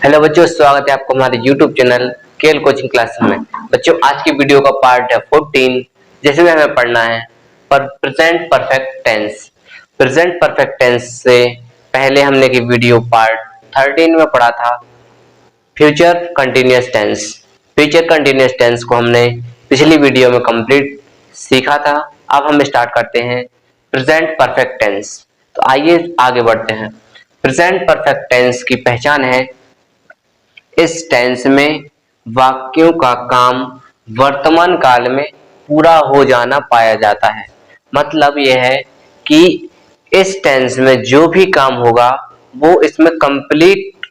Hello बच्चों, स्वागत है आपको हमारे YouTube channel KL coaching class में। बच्चों, आज की वीडियो का पार्ट है 14, जिसमें हमें पढ़ना है पर present perfect tense. Present perfect tense से पहले हमने की वीडियो पार्ट 13 में पढ़ा था future continuous tense. Future continuous tense को हमने पिछली वीडियो में कंप्लीट सीखा था। अब हम स्टार्ट करते हैं प्रेजेंट परफेक्ट टेंस। तो आइए आगे बढ़ते हैं। प्रेजेंट परफेक्ट टेंस की पहचान है, इस टेंस में वाक्यों का काम वर्तमान काल में पूरा हो जाना पाया जाता है। मतलब यह है कि इस टेंस में जो भी काम होगा वो इसमें कंप्लीट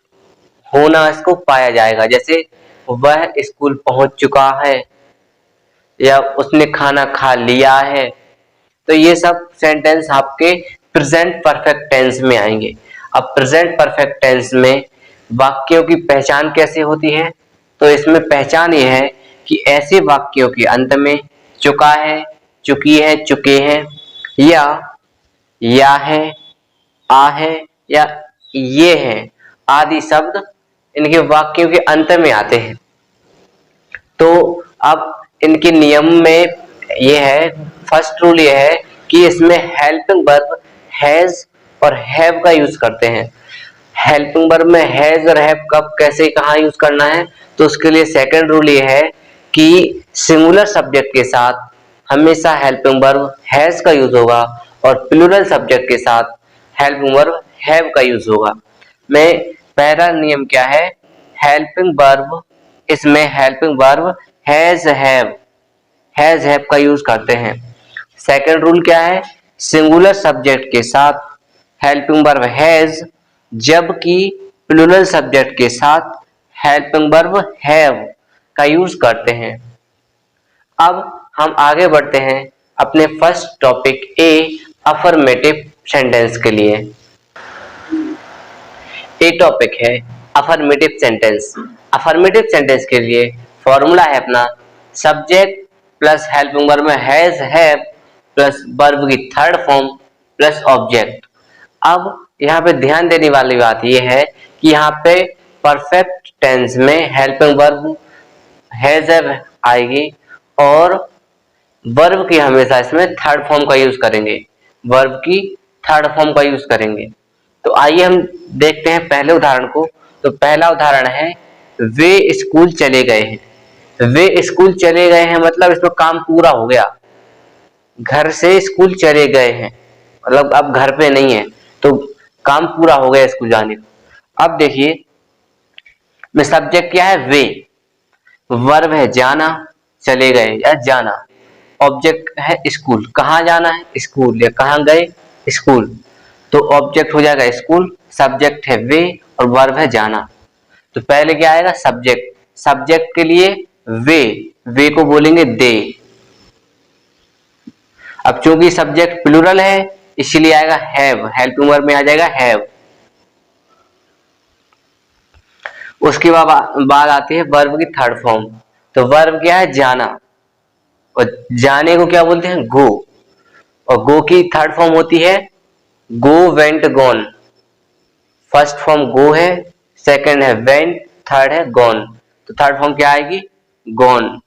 होना इसको पाया जाएगा। जैसे वह स्कूल पहुंच चुका है या उसने खाना खा लिया है, तो ये सब सेंटेंस आपके प्रेजेंट परफेक्ट टेंस में आएंगे। अब प्रेजेंट परफेक्ट टेंस में वाक्यों की पहचान कैसे होती है? तो इसमें पहचान ये है कि ऐसे वाक्यों के अंत में चुका है, चुकी है, चुके हैं या है, आ है या ये है आदि शब्द इनके वाक्यों के अंत में आते हैं। तो अब इनके नियम में ये है, फर्स्ट रूल ये है कि इसमें हेल्पिंग वर्ब हैज और हैव का यूज करते हैं। हेल्पिंग वर्ब में हैज और हैव कब कैसे कहाँ यूज करना है, तो उसके लिए सेकंड रूल ये है कि सिंगुलर सब्जेक्ट के साथ हमेशा हेल्पिंग वर्ब हैज का यूज होगा और प्लूरल सब्जेक्ट के साथ हेल्पिंग वर्ब हैव का यूज होगा। में पहला नियम क्या है? हेल्पिंग वर्ब, इसमें हेल्पिंग वर्ब हैज हैव का यूज करते हैं। सेकंड रूल क्या है? सिंगुलर सब्जेक्ट के साथ हेल्पिंग वर्ब हैज, जबकि प्लूरल सब्जेक्ट के साथ हेल्पिंग वर्ब हैव का यूज करते हैं। अब हम आगे बढ़ते हैं अपने फर्स्ट टॉपिक ए अफर्मेटिव सेंटेंस के लिए। एक टॉपिक है अफर्मेटिव सेंटेंस। अफर्मेटिव सेंटेंस के लिए फॉर्मूला है अपना सब्जेक्ट प्लस हेल्पिंग वर्ब में हैज हैव प्लस वर्ब की थर्ड फॉर्म प्लस ऑब्जेक्ट। अब यहाँ पे ध्यान देने वाली बात यह है कि यहाँ पे परफेक्ट टेंस में हेल्पिंग वर्ब हैज हैव आएगी और वर्ब की हमेशा इसमें थर्ड फॉर्म का यूज करेंगे, वर्ब की थर्ड फॉर्म का यूज करेंगे। तो आइए हम देखते हैं पहले उदाहरण को। तो पहला उदाहरण है वे स्कूल चले गए हैं। वे स्कूल चले गए हैं मतलब इसमें काम पूरा हो गया। घर से स्कूल चले गए हैं मतलब अब घर पे नहीं है, तो काम पूरा हो गया स्कूल जाने का। अब देखिए में सब्जेक्ट क्या है? वे, वर्ब है जाना, चले गए या जाना, ऑब्जेक्ट है स्कूल, कहाँ जाना है? स्कूल, या कहाँ गए? स्कूल, तो ऑब्जेक्ट हो जाएगा स्कूल, सब्जेक्ट है वे और वर्ब है जाना। तो पहले क्या आएगा? सब्जेक्ट। सब्जेक्ट के लिए वे को बोलेंगे दे। अब चूंकि सब्जेक्ट प्लूरल है इसलिए आएगा हैव, हेल्पिंग वर्ब में आ जाएगा हैव। उसके बाद आती है वर्ब की थर्ड फॉर्म। तो वर्ब क्या है? जाना, और जाने को क्या बोलते हैं? गो, और गो की थर्ड फॉर्म होती है गो, वेंट, गॉन। फर्स्ट फॉर्म गो है, सेकंड है वेंट, थर्ड है गॉन। तो थर्ड फॉर्म क्या आएगी? गॉन।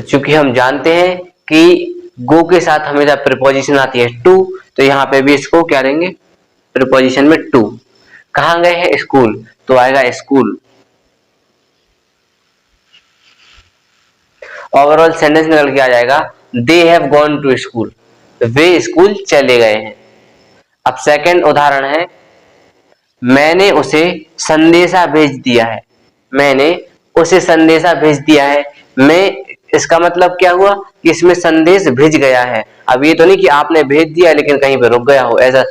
चूंकि हम जानते हैं कि गो के साथ हमेशा प्रीपोजिशन आती है टू, तो यहाँ पे भी इसको क्या लेंगे? प्रीपोजिशन में टू। कहाँ गए हैं? स्कूल, तो आएगा स्कूल। ओवरऑल सेंटेंस निकल के आ जाएगा they have gone to school, वे स्कूल चले गए हैं। अब सेकंड उदाहरण है मैंने उसे संदेशा भेज दिया है। मैंने उसे संदेशा भेज दिया है, मैं, इसका मतलब क्या हुआ कि इसमें संदेश भेज गया है। अब ये तो नहीं कि आपने भेज दिया लेकिन कहीं पे रुक गया हो, ऐसा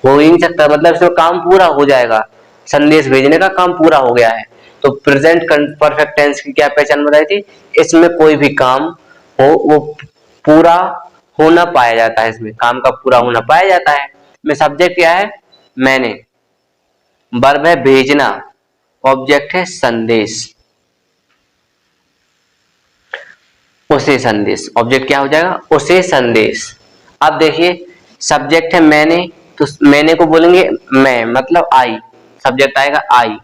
हो ही नहीं सकता। मतलब इसमें काम पूरा हो जाएगा, संदेश भेजने का काम पूरा हो गया है। तो प्रेजेंट परफेक्ट टेंस की क्या पहचान बताई थी? इसमें कोई भी काम हो वो पूरा होना पाया जाता है, इसमें काम का पूरा होना पाया जाता है। में सब्जेक्ट क्या है? मैंने, वर्ब है भेजना, ऑब्जेक्ट है संदेश, उसे संदेश, ऑब्जेक्ट क्या हो जाएगा? उसे संदेश। अब देखिए सब्जेक्ट है मैंने, तो मैंने को बोलेंगे मैं, मतलब आई, सब्जेक्ट आएगा आई।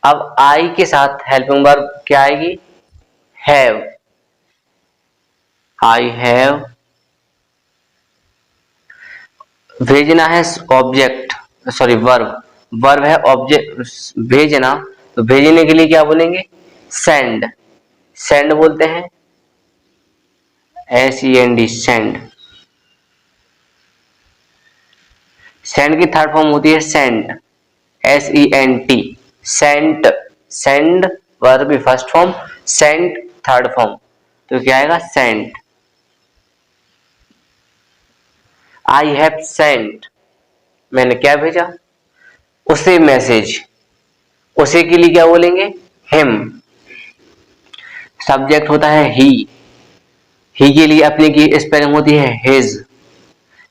अब आई के साथ हेल्पिंग वर्ब क्या आएगी? हैव। I have. भेजना है ऑब्जेक्ट, सॉरी वर्ब, वर्ब है ऑब्जेक्ट भेजना, तो भेजने के लिए क्या बोलेंगे? सेंड। सेंड बोलते हैं, SEND, सेंड। सेंड की थर्ड फॉर्म होती है sent, SENT, sent. Send verb की first form, sent third form, तो क्या आएगा? सेंट। आई हैव सेंट, मैंने क्या भेजा? उसे मैसेज। उसे के लिए क्या बोलेंगे? हिम। सब्जेक्ट होता है ही। ही के लिए अपने की स्पेलिंग होती है हिज,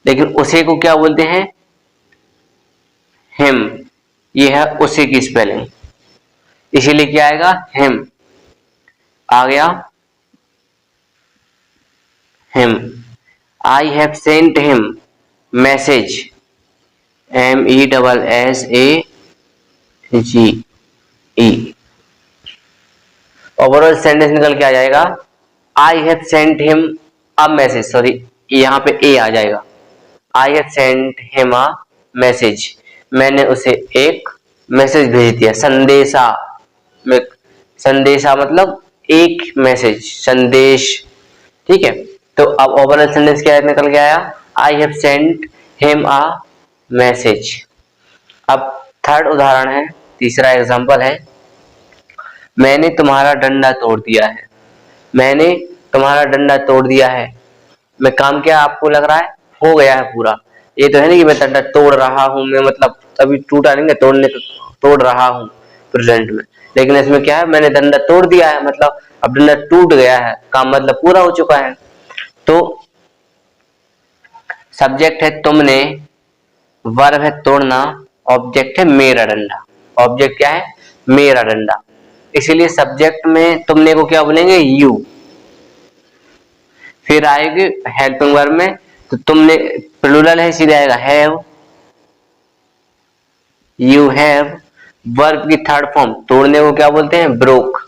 लेकिन उसे को क्या बोलते हैं? हिम। ये है उसे की स्पेलिंग, इसीलिए क्या आएगा? हिम। आ गया him. I have sent him message, MESSAGE। Overall sentence निकल के आ जाएगा, I have sent him a message, sorry यहाँ पे ए आ जाएगा। I have sent him a message, मैंने उसे एक मैसेज भेज दिया। संदेशा में, संदेशा मतलब एक मैसेज, संदेश, ठीक है। तो अब ओवरऑल सेंटेंस क्या निकल के आया? I have sent him a message. अब थर्ड उदाहरण है, तीसरा एग्जांपल है, मैंने तुम्हारा डंडा तोड़ दिया है। मैंने तुम्हारा डंडा तोड़ दिया है, मैं काम क्या आपको लग रहा है? हो गया है पूरा। ये तो है नहीं कि मैं डंडा तोड़ रहा हूं, मैं मतलब अभी टूटा नहीं है, तोड़ने तोड़ रहा हूं प्रेजेंट में, लेकिन इसमें क्या है? मैंने डंडा तोड़ दिया है, मतलब अब डंडा टूट गया है, काम मतलब पूरा हो चुका है। तो सब्जेक्ट है तुमने, वर्ब है तोड़ना, ऑब्जेक्ट है मेरा डंडा। ऑब्जेक्ट क्या है? मेरा डंडा, इसीलिए सब्जेक्ट में तुमने को क्या बोलेंगे? यू। फिर आएगी हेल्पिंग वर्ब में, तो तुमने प्लूरल है इसीलिए आएगा हैव, यू हैव। वर्ब की थर्ड फॉर्म तोड़ने को क्या बोलते हैं? Broke,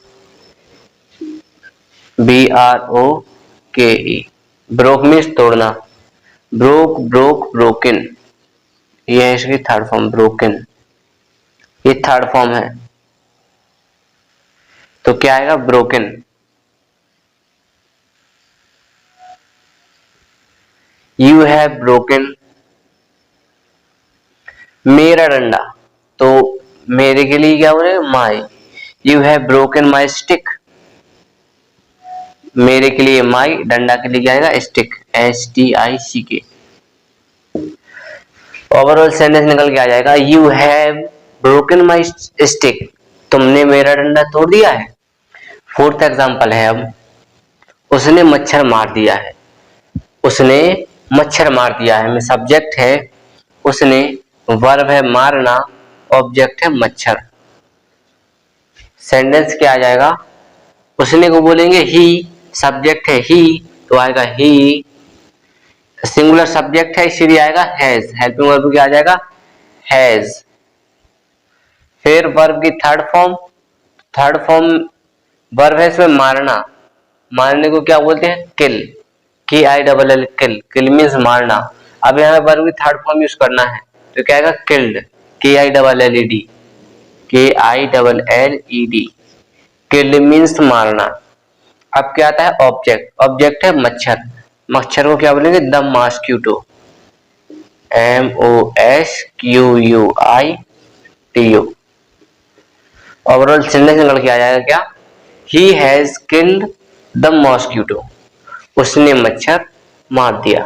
BROKE। ब्रोक मीन्स तोड़ना, ब्रोक, ब्रोक, ब्रोकन, ये है इसकी थर्ड फॉर्म, ब्रोकन, ये थर्ड फॉर्म है, तो क्या आएगा? ब्रोकन। यू हैव ब्रोकन मेरा डंडा, तो मेरे के लिए क्या बोले? My. You have broken my stick, मेरे के लिए माई, डंडा के लिए क्या आएगा? Stick, STICK। ओवरऑल सेंटेंस निकल के आ जाएगा, you have broken my stick, तुमने मेरा डंडा तोड़ दिया है। फोर्थ एग्जांपल है, अब उसने मच्छर मार दिया है। उसने मच्छर मार दिया है में सब्जेक्ट है उसने, वर्ब है मारना, ऑब्जेक्ट है मच्छर। सेंटेंस क्या आ जाएगा? उसने को बोलेंगे ही, सब्जेक्ट है ही, तो आएगा ही। सिंगुलर सब्जेक्ट है इसीलिए आएगा हैज। हेल्पिंग वर्ब क्या आ जाएगा? हैज। फिर वर्ब की third form, third form verb है इसमें मारना, मारने को क्या बोलते हैं? किल, KILL, किल। किल मीन्स मारना। अब यहाँ वर्ब की थर्ड फॉर्म यूज करना है, तो क्या आएगा? Killed, KILLED, KILLED, killed means मारना। अब क्या आता है? ऑब्जेक्ट, ऑब्जेक्ट है मच्छर, मच्छर को क्या बोलेंगे? The mosquito, MOSQUITO। Overall sentence निकल के आ जाएगा क्या? He has killed the mosquito, उसने मच्छर मार दिया।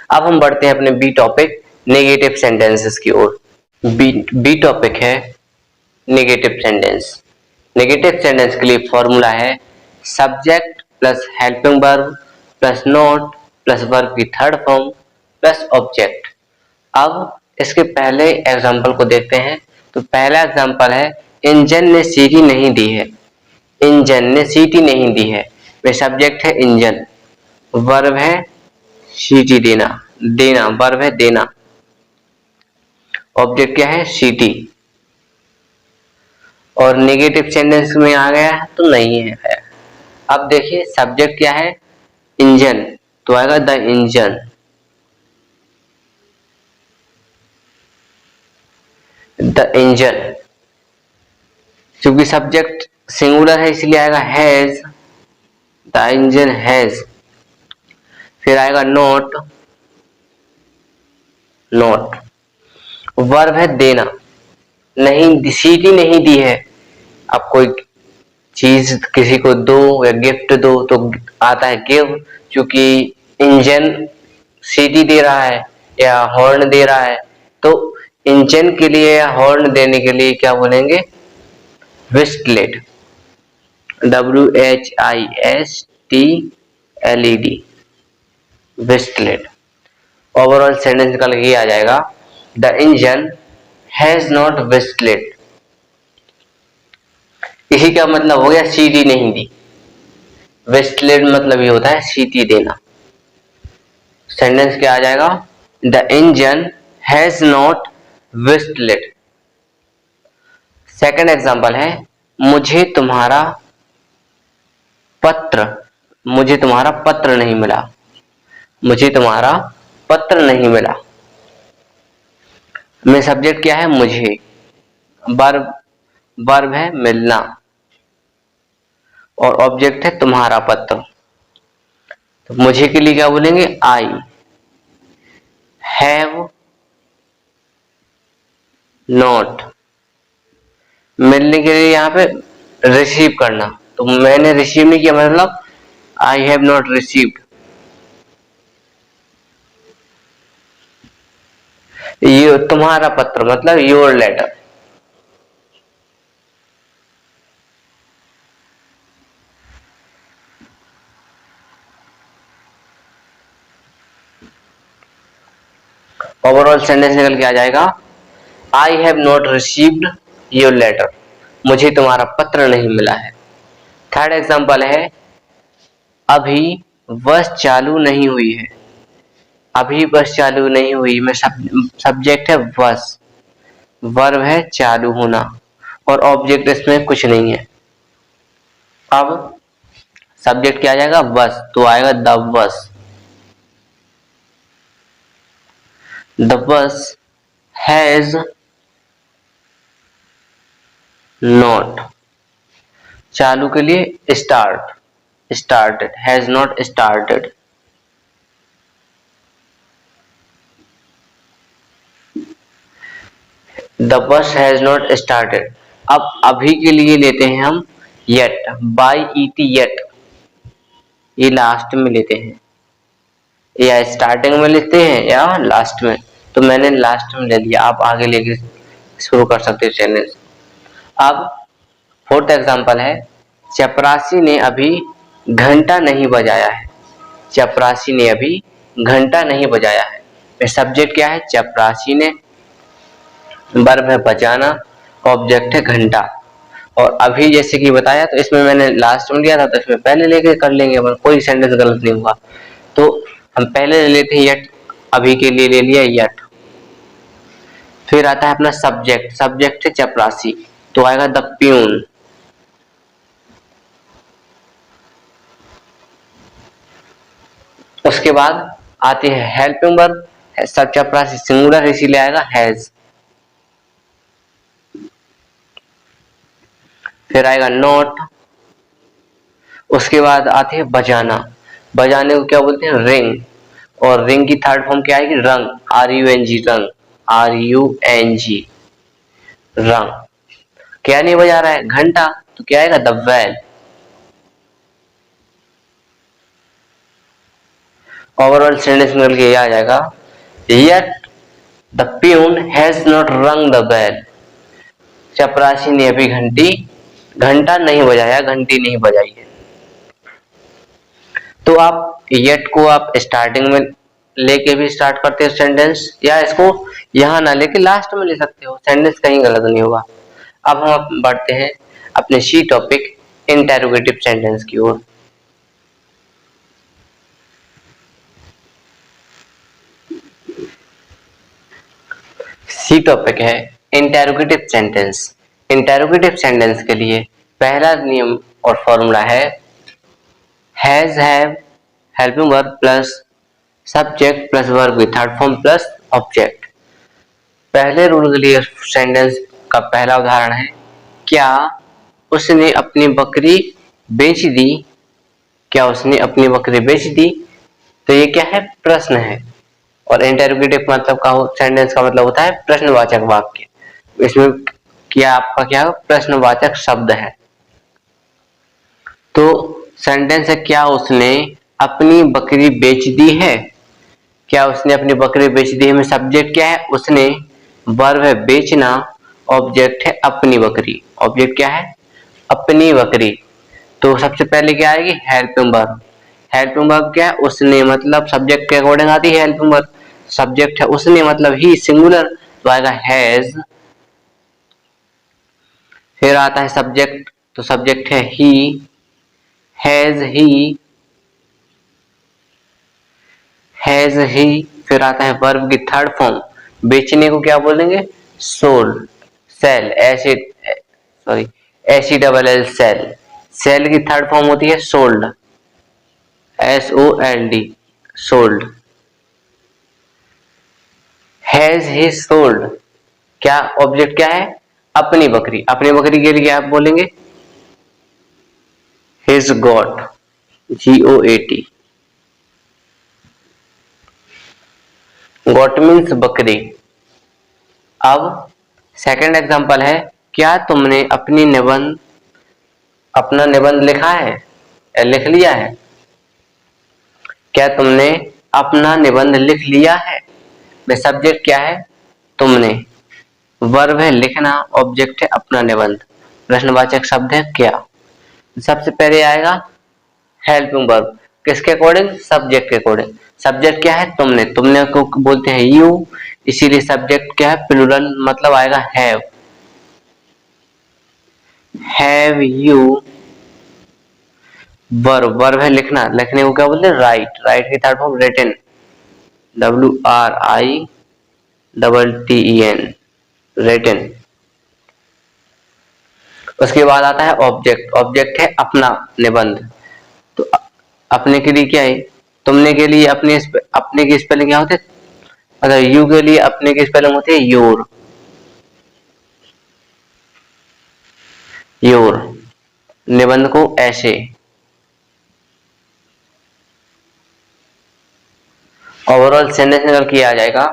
अब हम बढ़ते हैं अपने बी टॉपिक, नेगेटिव सेंटेंसेस की ओर। बी टॉपिक है नेगेटिव सेंटेंस। नेगेटिव सेंटेंस के लिए फॉर्मूला है subject plus helping verb plus not plus verb की थर्ड फॉर्म प्लस ऑब्जेक्ट। अब इसके पहले एग्जांपल को देखते हैं। तो पहला एग्जांपल है, इंजन ने सीटी नहीं दी है। इंजन ने सीटी नहीं दी है में सब्जेक्ट है इंजन, वर्ब है सीटी देना, देना, वर्ब है देना। ऑब्जेक्ट क्या है? सिटी। और नेगेटिव सेंटेंस में आ गया है तो नहीं है। अब देखिए सब्जेक्ट क्या है? इंजन, तो आएगा द इंजन। द इंजन, क्योंकि सब्जेक्ट सिंगुलर है इसलिए आएगा हैज, द इंजन हैज। फिर आएगा नोट, नोट। वर्ब है देना, नहीं सीटी नहीं दी है। आप कोई चीज किसी को दो या गिफ्ट दो तो आता है गिव, क्योंकि इंजन सीटी दे रहा है या हॉर्न दे रहा है, तो इंजन के लिए या हॉर्न देने के लिए क्या बोलेंगे? व्हिस्टलेट, WHISTLED, व्हिस्टलेट। ओवरऑल सेंटेंस निकल के आ जाएगा द इंजन हैज नॉट व्हिस्टलेट। इसी का मतलब हो गया सीटी नहीं दी। व्हिस्टलेट मतलब ये होता है सीटी देना। सेंटेंस क्या आ जाएगा? The engine has not whistled. Second example है मुझे तुम्हारा पत्र, मुझे तुम्हारा पत्र नहीं मिला, मुझे तुम्हारा पत्र नहीं मिला। में सब्जेक्ट क्या है? मुझे। वर्ब, वर्ब है मिलना और ऑब्जेक्ट है तुम्हारा पत्र। तो मुझे के लिए क्या बोलेंगे? आई हैव नॉट। मिलने के लिए यहाँ पे रिसीव करना, तो मैंने रिसीव नहीं किया, मतलब आई हैव नॉट रिसीव्ड। ये तुम्हारा पत्र मतलब योर लेटर। ओवरऑल सेंटेंस निकल के आ जाएगा I have not received your letter, मुझे तुम्हारा पत्र नहीं मिला है। थर्ड एग्जांपल है अभी बस चालू नहीं हुई है, अभी बस चालू नहीं हुई में सब्जेक्ट है बस, वर्ब है चालू होना और ऑब्जेक्ट इसमें कुछ नहीं है। अब सब्जेक्ट क्या आ जाएगा? बस, तो आएगा the bus. The bus has not, चालू के लिए start, started, has not started. The bus has not started. अब अभी के लिए लेते हैं हम येट, बाई ईटी येट, ये लास्ट में लेते हैं या स्टार्टिंग में लेते हैं या लास्ट में, तो मैंने लास्ट में ले लिया, आप आगे लेके शुरू कर सकते हो सेंटेंस। अब फोर्थ एग्जांपल है चपरासी ने अभी घंटा नहीं बजाया है, चपरासी ने अभी घंटा नहीं बजाया है। सब्जेक्ट क्या है? चपरासी ने, वर्ब है बजाना, ऑब्जेक्ट है घंटा। और अभी जैसे कि बताया तो इसमें मैंने लास्ट में लिया था तो इसमें पहले लेके कर लेंगे, कोई सेंटेंस गलत नहीं हुआ। तो हम पहले ले लेते हैं येट, अभी के लिए ले लिया येट। फिर आता है अपना सब्जेक्ट, सब्जेक्ट है चपरासी, तो आएगा द प्यून। उसके बाद आती है हेल्पिंग वर्ब, सब चपरासी सिंगुलर इसीलिए आएगा हैज। फिर आएगा नॉट। उसके बाद आती है बजाना, बजाने को क्या बोलते हैं? रिंग, और रिंग की थर्ड फॉर्म क्या आएगी? रंग, RUNG, रंग, RUNG, रंग। क्या नहीं बजा रहा है? घंटा, तो क्या आएगा? The bell. ओवरऑल सेंटेंस मिल के आ जाएगा yet the peon has not rang the bell, चपरासी ने अभी घंटा नहीं बजाया, घंटी नहीं बजाई है। तो आप येट को आप स्टार्टिंग में लेके भी स्टार्ट करते हो सेंटेंस, या इसको यहां ना लेके लास्ट में ले सकते हो, सेंटेंस कहीं गलत नहीं होगा। अब हम बढ़ते हैं अपने सी टॉपिक इंटेरोगेटिव सेंटेंस की ओर। सी टॉपिक है इंटेरोगेटिव सेंटेंस। इंटेरोगेटिव सेंटेंस के लिए पहला नियम और फॉर्मूला है has have helping verb plus subject plus verb की थर्ड फॉर्म प्लस ऑब्जेक्ट। पहले रूल के लिए सेंटेंस का पहला उदाहरण है क्या उसने अपनी बकरी बेच दी। क्या उसने अपनी बकरी बेच दी, तो ये क्या है, प्रश्न है। और इंटेरोगेटिव मतलब का सेंटेंस का मतलब होता है प्रश्नवाचक वाक्य। इसमें क्या आपका क्या प्रश्नवाचक शब्द है। तो सेंटेंस है क्या उसने अपनी बकरी बेच दी है। क्या उसने अपनी बकरी बेच दी है में सब्जेक्ट क्या है, उसने, वर्ब है बेचना, ऑब्जेक्ट है अपनी बकरी। ऑब्जेक्ट क्या है, अपनी बकरी। तो सबसे पहले क्या आएगी, हेल्पिंग वर्ब। हेल्पिंग वर्ब क्या है, उसने, मतलब सब्जेक्ट के अकॉर्डिंग आती है हेल्पिंग वर्ब। सब्जेक्ट है उसने मतलब ही, सिंगुलर, तो आएगा हैज। फिर आता है सब्जेक्ट, तो सब्जेक्ट है ही, हैज ही, हैज ही। फिर आता है वर्ब की थर्ड फॉर्म, बेचने को क्या बोलेंगे, sold, sell, S E double L, sell. Sell की थर्ड फॉर्म होती है sold, SOLD, sold. Has he sold, क्या ऑब्जेक्ट क्या है, अपनी बकरी। अपनी बकरी के लिए क्या आप बोलेंगे, his got, GOAT। Got means बकरी। अब सेकंड एग्जांपल है क्या तुमने अपना निबंध लिखा है या लिख लिया है। क्या तुमने अपना निबंध लिख लिया है में सब्जेक्ट क्या है, तुमने, वर्ब है लिखना, ऑब्जेक्ट है अपना निबंध, प्रश्नवाचक शब्द है क्या। सबसे पहले आएगा हेल्पिंग वर्ब, किसके अकॉर्डिंग, सब्जेक्ट के अकॉर्डिंग। सब्जेक्ट क्या है, तुमने, तुमने को बोलते हैं यू, इसीलिए सब्जेक्ट क्या है, प्लूरल, मतलब आएगा हैव। हैव यू, वर्ब है लिखना, लिखने को क्या बोलते हैं, राइट। राइट की third form written, WRITTEN, written. उसके बाद आता है ऑब्जेक्ट। ऑब्जेक्ट है अपना निबंध। तो अपने के लिए क्या है, तुमने के लिए अपने की स्पेलिंग क्या होते है, मतलब यू के लिए अपने की स्पेलिंग होती है योर, योर। निबंध को ऐसे। ओवरऑल सेंटेंस निकल के आ जाएगा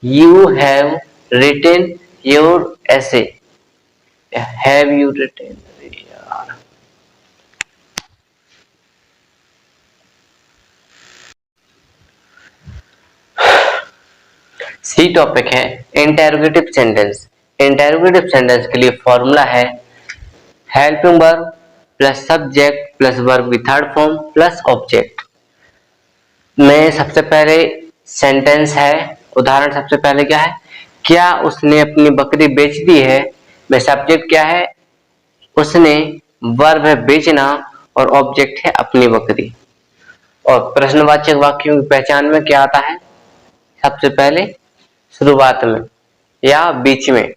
यू हैव रिटेन योर ऐसे, have you written. C topic है इंटेरोगेटिव सेंटेंस। इंटेरोगेटिव सेंटेंस के लिए फॉर्मूला है helping verb plus subject plus verb की थर्ड फॉर्म प्लस ऑब्जेक्ट। में सबसे पहले सेंटेंस है, उदाहरण सबसे पहले क्या है, क्या उसने अपनी बकरी बेच दी है में सब्जेक्ट क्या है, उसने, वर्ब है बेचना, और ऑब्जेक्ट है अपनी बकरी। और प्रश्नवाचक वाक्यों की पहचान में क्या आता है, सबसे पहले शुरुआत में या बीच में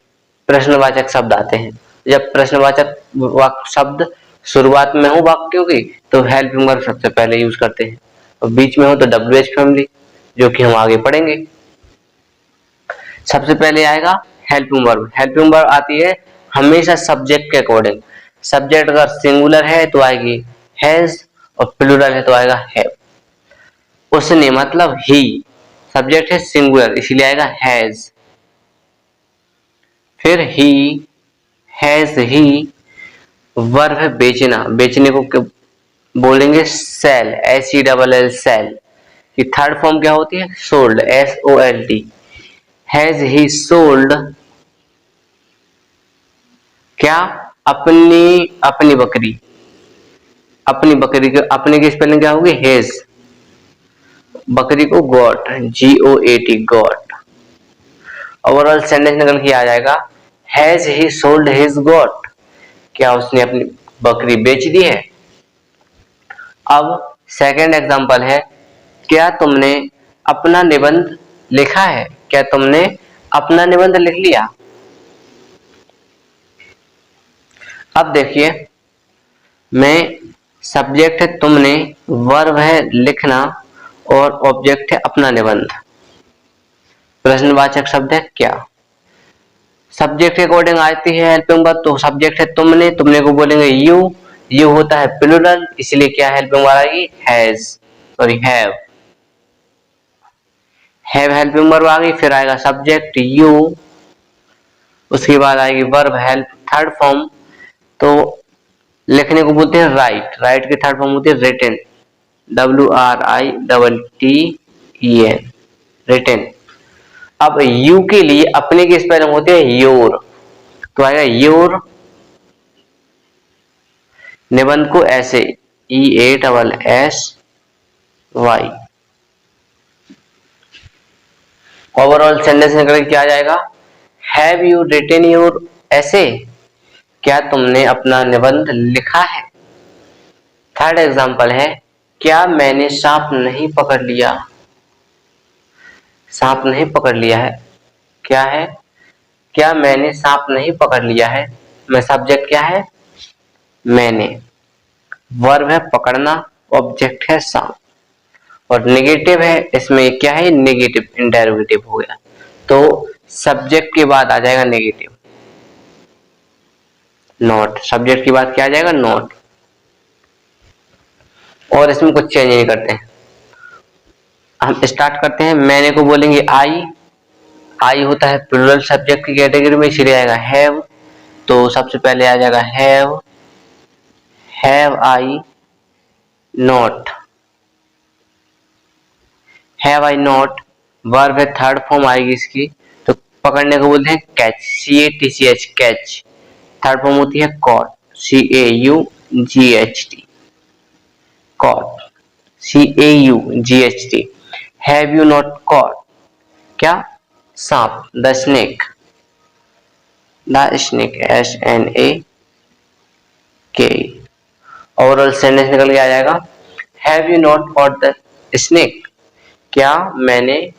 प्रश्नवाचक शब्द आते हैं। जब प्रश्नवाचक शब्द शुरुआत में हो वाक्यों की तो हेल्पिंग वर्ब सबसे पहले यूज करते हैं, और बीच में हो तो WH फैमिली, जो कि हम आगे पढ़ेंगे। सबसे पहले आएगा हेल्पिंग वर्ब। हेल्पिंग वर्ब आती है हमेशा सब्जेक्ट के अकॉर्डिंग। सब्जेक्ट अगर सिंगुलर है तो आएगी हैज, और प्लूरल है तो आएगा हैव। उसने मतलब ही, सब्जेक्ट है सिंगुलर इसीलिए आएगा हैज। फिर ही, हैज ही, वर्ब है बेचना, बेचने को बोलेंगे सेल, SELL, सेल की थर्ड फॉर्म क्या होती है, sold, SOLD। Has he sold क्या, अपनी बकरी। अपने की स्पेलिंग क्या होगी, हेज, बकरी को got, GOAT, got. Overall sentence निकल के आ जाएगा has he sold his got, क्या उसने अपनी बकरी बेच दी है। अब सेकंड एग्जांपल है क्या तुमने अपना निबंध लिखा है। क्या तुमने अपना निबंध लिख लिया? अब देखिए, मैं सब्जेक्ट है तुमने, वर्ब है लिखना और ऑब्जेक्ट है अपना निबंध। प्रश्नवाचक शब्द है क्या? सब्जेक्ट के अकॉर्डिंग आती है हेल्पिंग वर्ब, तो सब्जेक्ट है तुमने, तुमने को बोलेंगे यू होता है प्लूरल, इसलिए क्या हेल्पिंग वर्ब आएगी? Has, sorry have helping verb आ गई। फिर आएगा सब्जेक्ट यू, उसके बाद आएगी वर्ब हेल्प थर्ड फॉर्म, तो लिखने को बोलते हैं राइट, राइट की थर्ड फॉर्म होती है रिटन, WRITTEN, रिटन। अब यू के लिए अपने की स्पेलिंग होती है योर, तो आएगा योर, निबंध को ऐसे EASSY। ओवरऑल सेंटेंस निकल के क्या आ जाएगा? हैव यू रिटन योर ऐसे, क्या तुमने अपना निबंध लिखा है? थर्ड एग्जांपल है, क्या मैंने सांप नहीं पकड़ लिया? सांप नहीं पकड़ लिया है, क्या है? क्या मैंने सांप नहीं पकड़ लिया है? मैं सब्जेक्ट क्या है? मैंने, वर्ब है पकड़ना, ऑब्जेक्ट है सांप, और नेगेटिव है, इसमें क्या है? नेगेटिव इंटेरोगेटिव हो गया, तो सब्जेक्ट के बाद आ जाएगा नेगेटिव, नॉट। सब्जेक्ट के बाद क्या आ जाएगा? नॉट। और इसमें कुछ चेंज नहीं करते हैं। हम स्टार्ट करते हैं, मैंने को बोलेंगे आई होता है प्लूरल सब्जेक्ट की कैटेगरी में, इसलिए आएगा हैव, तो सबसे पहले आ जाएगा have I not, have I not. Verb है थर्ड फॉर्म आएगी इसकी, तो पकड़ने को बोलते हैं catch, CATCH catch. Third form होती है caught, CAUGHT caught, CAUGHT। Have you not caught, क्या? सांप, the snake, SNAK। Overall sentence निकल के आ जाएगा, have you not caught the snake, क्या मैंने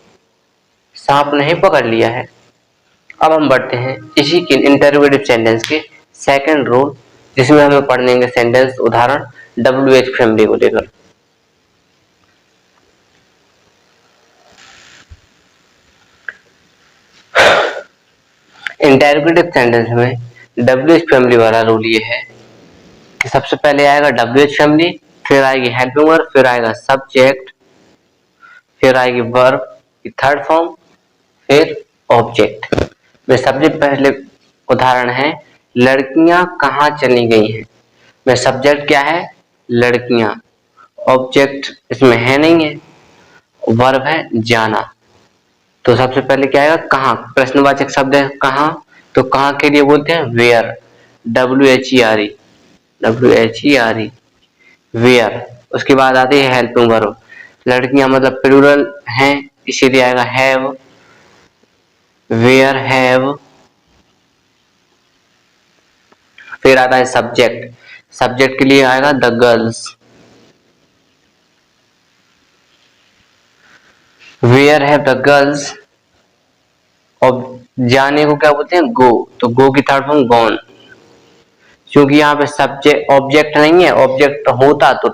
सांप नहीं पकड़ लिया है? अब हम बढ़ते हैं इसी के इंटरोगेटिव सेंटेंस के सेकंड रूल, जिसमें हमें पढ़नेंगे सेंटेंस उदाहरण WH फैमिली को लेकर। इंटरोगेटिव सेंटेंस में WH फैमिली वाला रूल ये है कि सबसे पहले आएगा WH फैमिली, फिर आएगी हेल्पिंग वर्ब, फिर आएगा सब्जेक्ट, फिर आएगी वर्ब की थर्ड फॉर्म, फिर ऑब्जेक्ट। में सब्जेक्ट पहले उदाहरण है, लड़कियां कहाँ चली गई हैं। में सब्जेक्ट क्या है? लड़कियां, ऑब्जेक्ट इसमें है नहीं है, वर्ब है जाना, तो सबसे पहले क्या आएगा? कहाँ, प्रश्नवाचक शब्द है कहाँ, तो कहाँ के लिए बोलते हैं वेयर, WHERE वेयर। उसके बाद आती है हेल्पिंग वर्ब, लड़कियां मतलब प्लूरल हैं, इसीलिए आएगा हैव, वेयर हैव। फिर आता है सब्जेक्ट, सब्जेक्ट के लिए आएगा the girls, where have the girls. और जाने को क्या बोलते हैं? गो, तो गो की थर्ड फॉर्म गॉन। क्योंकि यहाँ पे सब्जेक्ट ऑब्जेक्ट नहीं है, ऑब्जेक्ट होता तो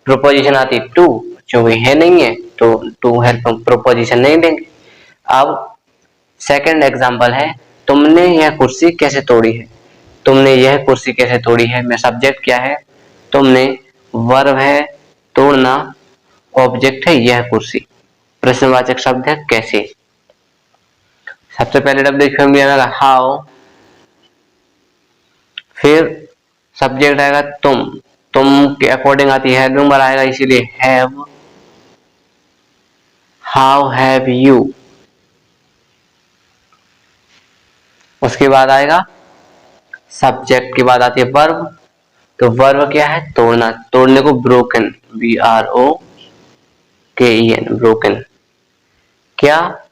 प्रोपोजिशन आती टू, क्योंकि है नहीं है तो टू हेल्प प्रोपोजिशन नहीं देंगे। अब सेकंड एग्जांपल है, तुमने यह कुर्सी कैसे तोड़ी है। तुमने यह कुर्सी कैसे तोड़ी है, में सब्जेक्ट क्या है? तुमने, वर्ब है तोड़ना, ऑब्जेक्ट है यह कुर्सी, प्रश्नवाचक शब्द है कैसे। सबसे पहले WH फैमिली आएगा हाउ, फिर सब्जेक्ट आएगा तुम के अकॉर्डिंग आती है हेल्पिंग वर्ब आएगा, इसीलिए हैव, हाउ हैव यू। उसके बाद आएगा सब्जेक्ट के बाद आती है वर्ब, तो वर्ब क्या है? तोड़ना, तोड़ने को ब्रोकन, BROKEN ब्रोकन। क्या?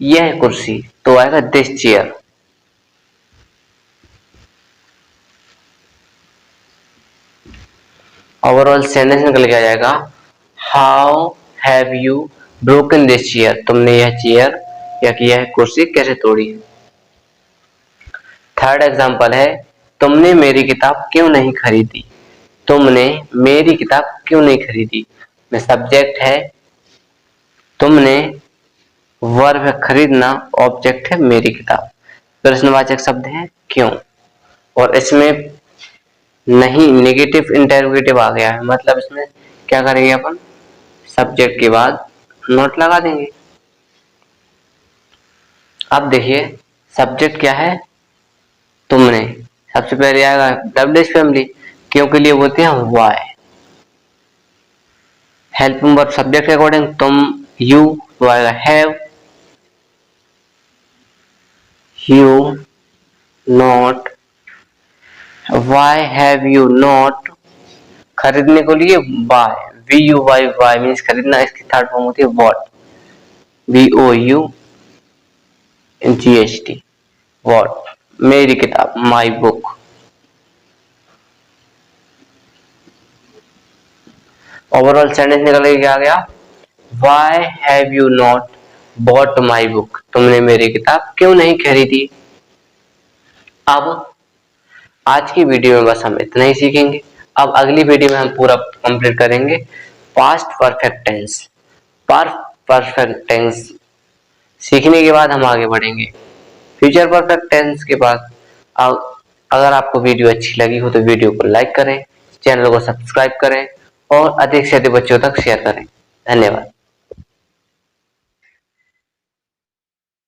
यह कुर्सी, तो आएगा दिस चेयर। ओवरऑल सेंटेंस निकल के आ जाएगा, how have you broken this chair, तुमने यह चेयर या कि यह कुर्सी कैसे तोड़ी है। थर्ड एग्जांपल है, तुमने मेरी किताब क्यों नहीं खरीदी। तुमने मेरी किताब क्यों नहीं खरीदी में सब्जेक्ट है तुमने, वर्ब है खरीदना, ऑब्जेक्ट है मेरी किताब, प्रश्नवाचक शब्द है क्यों। और इसमें नहीं नेगेटिव इंटरोगेटिव आ गया है, मतलब इसमें क्या करेंगे अपन, सब्जेक्ट के बाद नोट लगा देंगे। अब देखिए सब्जेक्ट क्या है, तुमने, सबसे पहले आएगा डब्ल्यूएच फैमिली, क्यों के लिए बोलते हैं वाई। हेल्पिंग वर्ब सब्जेक्ट के अकॉर्डिंग तुम, यू, तो आएगा have, you not, why have you not, खरीदने को लिए buy, B U Y, buy मीन्स खरीदना, इसकी थर्ड फॉर्म होती है bought, B O U G H T, bought, मेरी किताब, माई बुक। ओवरऑल सेंटेंस निकल के क्या आ गया, Y have you not bought my book, तुमने मेरी किताब क्यों नहीं खरीदी। अब आज की वीडियो में बस हम इतना ही सीखेंगे। अब अगली वीडियो में हम पूरा कंप्लीट करेंगे past perfect tense. Perfect tense सीखने के बाद हम आगे बढ़ेंगे फ्यूचर परफेक्ट टेंस के बाद। अगर आपको वीडियो अच्छी लगी हो तो वीडियो को लाइक करें, चैनल को सब्सक्राइब करें और अधिक से अधिक बच्चों तक शेयर करें। धन्यवाद।